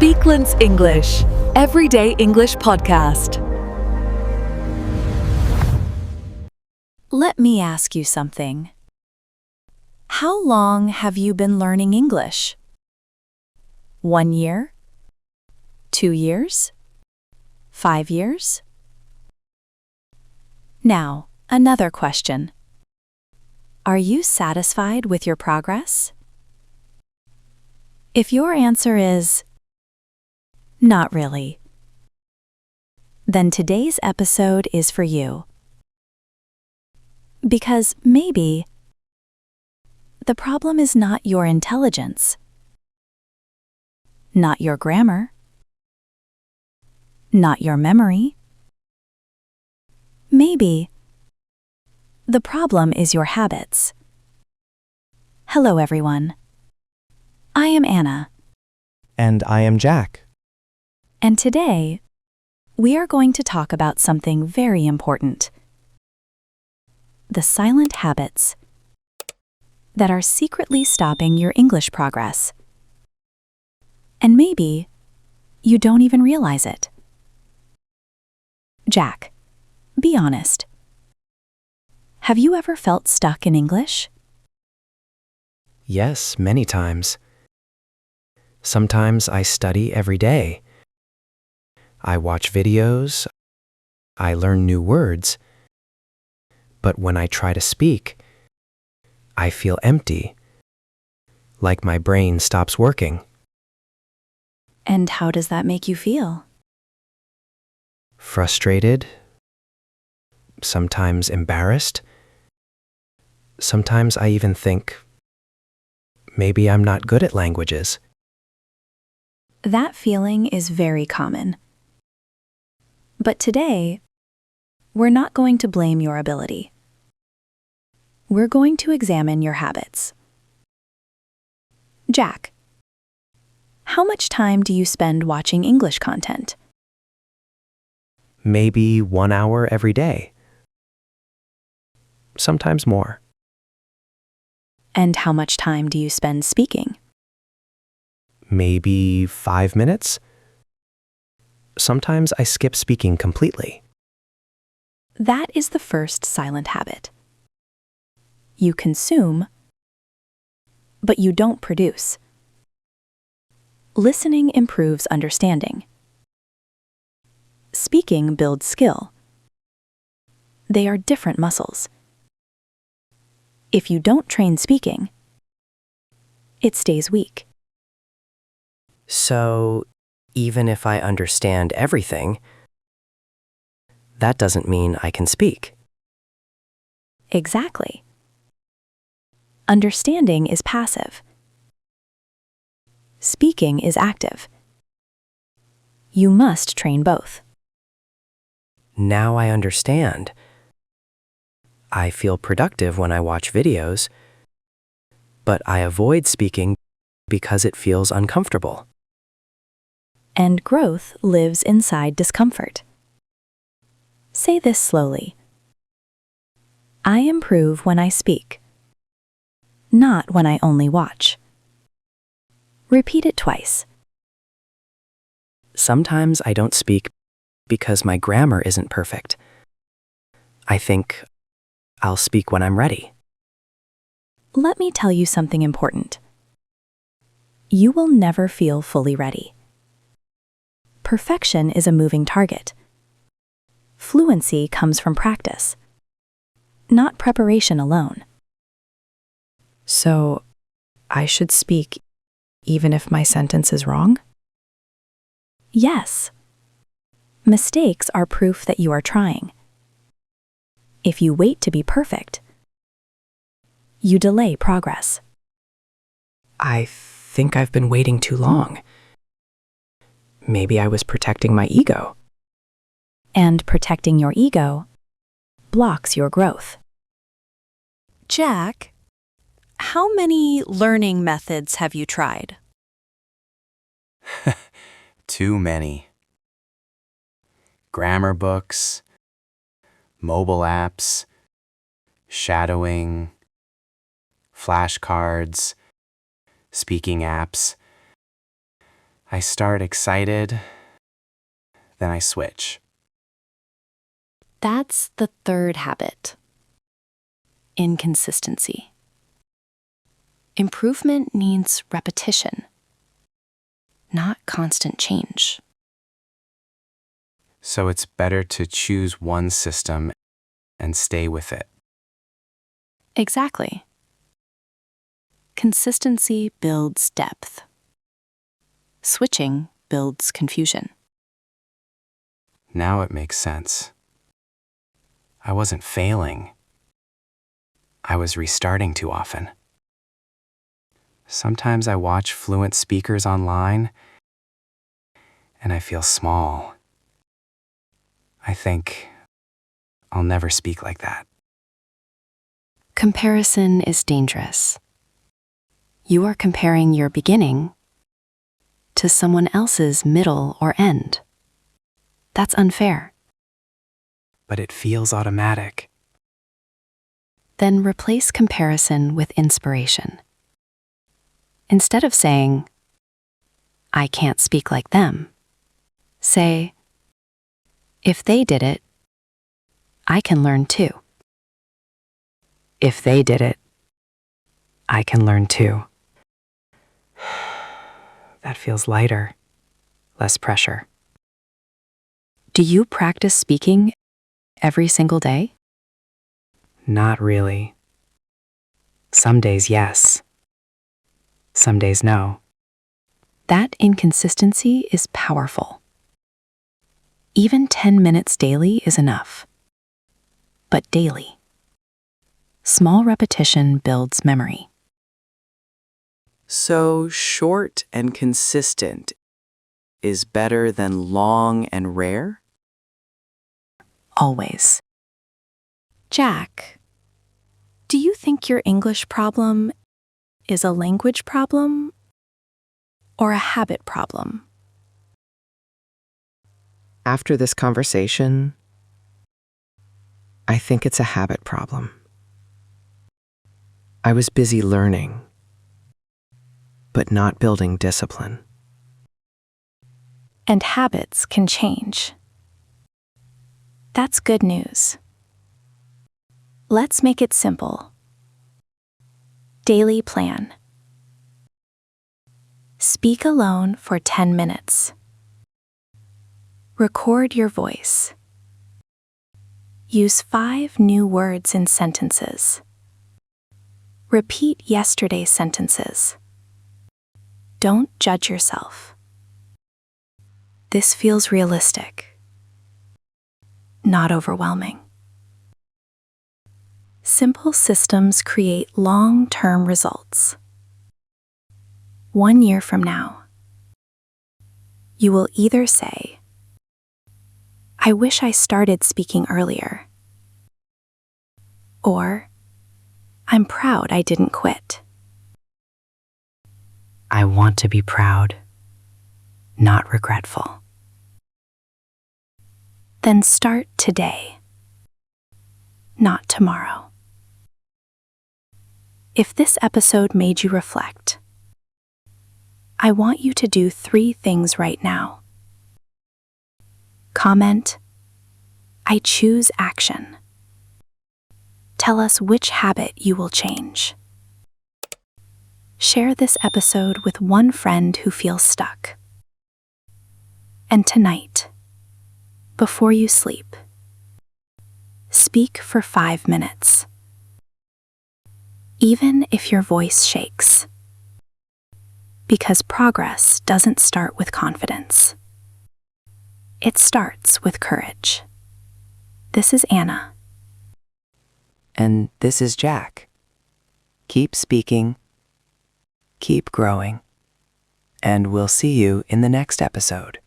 Speaklance English, everyday English podcast. Let me ask you something. How long have you been learning English? 1 year? 2 years? 5 years? Now, another question. Are you satisfied with your progress? If your answer is not really, then today's episode is for you. Because maybe the problem is not your intelligence, not your grammar, not your memory. Maybe the problem is your habits. Hello, everyone. I am Anna. And I am Jack. And today, we are going to talk about something very important. The silent habits that are secretly stopping your English progress. And maybe you don't even realize it. Jack, be honest. Have you ever felt stuck in English? Yes, many times. Sometimes I study every day. I watch videos. I learn new words. But when I try to speak, I feel empty, like my brain stops working. And how does that make you feel? Frustrated, sometimes embarrassed. Sometimes I even think, maybe I'm not good at languages. That feeling is very common. But today, we're not going to blame your ability. We're going to examine your habits. Jack, how much time do you spend watching English content? Maybe 1 hour every day. Sometimes more. And how much time do you spend speaking? Maybe 5 minutes. Sometimes I skip speaking completely. That is the first silent habit. You consume, but you don't produce. Listening improves understanding. Speaking builds skill. They are different muscles. If you don't train speaking, it stays weak. So, even if I understand everything, that doesn't mean I can speak. Exactly. Understanding is passive. Speaking is active. You must train both. Now I understand. I feel productive when I watch videos, but I avoid speaking because it feels uncomfortable. And growth lives inside discomfort. Say this slowly. I improve when I speak, not when I only watch. Repeat it twice. Sometimes I don't speak because my grammar isn't perfect. I think I'll speak when I'm ready. Let me tell you something important. You will never feel fully ready. Perfection is a moving target. Fluency comes from practice, not preparation alone. So, I should speak even if my sentence is wrong? Yes. Mistakes are proof that you are trying. If you wait to be perfect, you delay progress. I think I've been waiting too long. Maybe I was protecting my ego. And protecting your ego blocks your growth. Jack, how many learning methods have you tried? Too many. Grammar books, mobile apps, shadowing, flashcards, speaking apps. I start excited, then I switch. That's the third habit. Inconsistency. Improvement needs repetition, not constant change. So it's better to choose one system and stay with it. Exactly. Consistency builds depth. Switching builds confusion. Now it makes sense. I wasn't failing. I was restarting too often. Sometimes I watch fluent speakers online and I feel small. I think I'll never speak like that. Comparison is dangerous. You are comparing your beginning to someone else's middle or end. That's unfair. But it feels automatic. Then replace comparison with inspiration. Instead of saying, I can't speak like them, say, if they did it, I can learn too. If they did it, I can learn too. That feels lighter, less pressure. Do you practice speaking every single day? Not really. Some days, yes. Some days, no. That inconsistency is powerful. Even 10 minutes daily is enough. But daily. Small repetition builds memory. So short and consistent is better than long and rare? Always. Jack, do you think your English problem is a language problem or a habit problem? After this conversation, I think it's a habit problem. I was busy learning, but not building discipline. And habits can change. That's good news. Let's make it simple. Daily plan. Speak alone for 10 minutes. Record your voice. Use 5 new words in sentences. Repeat yesterday's sentences. Don't judge yourself. This feels realistic, not overwhelming. Simple systems create long-term results. 1 year from now, you will either say, I wish I started speaking earlier, or I'm proud I didn't quit. I want to be proud, not regretful. Then start today, not tomorrow. If this episode made you reflect, I want you to do 3 things right now. Comment, I choose action. Tell us which habit you will change. Share this episode with one friend who feels stuck. And tonight, before you sleep, speak for 5 minutes. Even if your voice shakes. Because progress doesn't start with confidence. It starts with courage. This is Anna. And this is Jack. Keep speaking, keep growing, and we'll see you in the next episode.